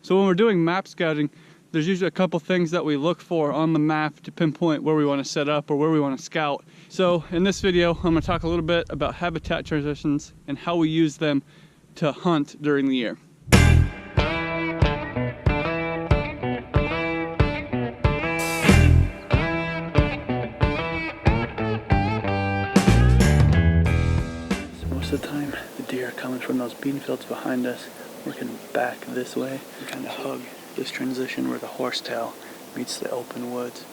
So when we're doing map scouting, there's usually a couple things that we look for on the map to pinpoint where we want to set up or where we want to scout. So in this video, I'm going to talk a little bit about habitat transitions and how we use them to hunt during the year. Most of the time, the deer are coming from those bean fields behind us, working back this way and kind of hug this transition where the horsetail meets the open woods.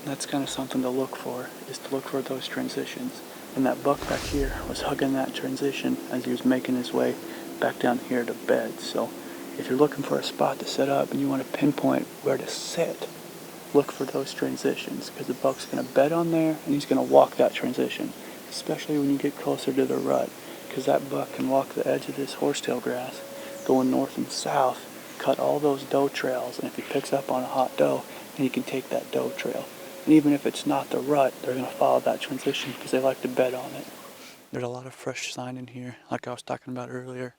And that's kind of something to look for, is to look for those transitions. And that buck back here was hugging that transition as he was making his way back down here to bed. So if you're looking for a spot to set up and you want to pinpoint where to sit, look for those transitions, because the buck's going to bed on there and he's going to walk that transition, especially when you get closer to the rut, because that buck can walk the edge of this horsetail grass going north and south, cut all those doe trails, and if he picks up on a hot doe, then he can take that doe trail. And even if it's not the rut, they're going to follow that transition because they like to bed on it. There's a lot of fresh sign in here, like I was talking about earlier,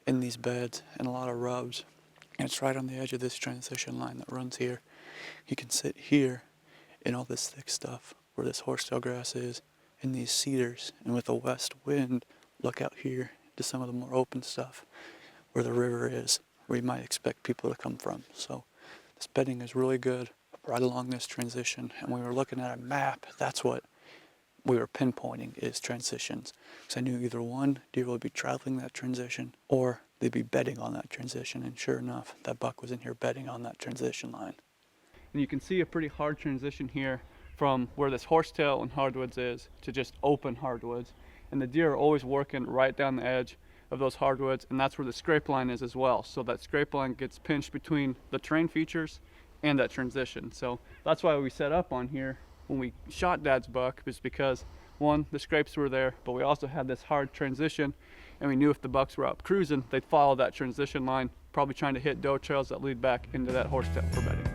in these beds, and a lot of rubs. And it's right on the edge of this transition line that runs here. He can sit here in all this thick stuff where this horsetail grass is, in these cedars, and with a west wind, look out here to some of the more open stuff where the river is, where you might expect people to come from. So this bedding is really good right along this transition. And when we were looking at a map, that's what we were pinpointing, is transitions. Because I knew either one, deer would be traveling that transition, or they'd be bedding on that transition. And sure enough, that buck was in here bedding on that transition line. And you can see a pretty hard transition here from where this horsetail and hardwoods is to just open hardwoods. And the deer are always working right down the edge of those hardwoods, and that's where the scrape line is as well. So that scrape line gets pinched between the terrain features and that transition. So that's why we set up on here when we shot Dad's buck, is because one, the scrapes were there, but we also had this hard transition, and we knew if the bucks were out cruising, they'd follow that transition line, probably trying to hit doe trails that lead back into that horsetail for bedding.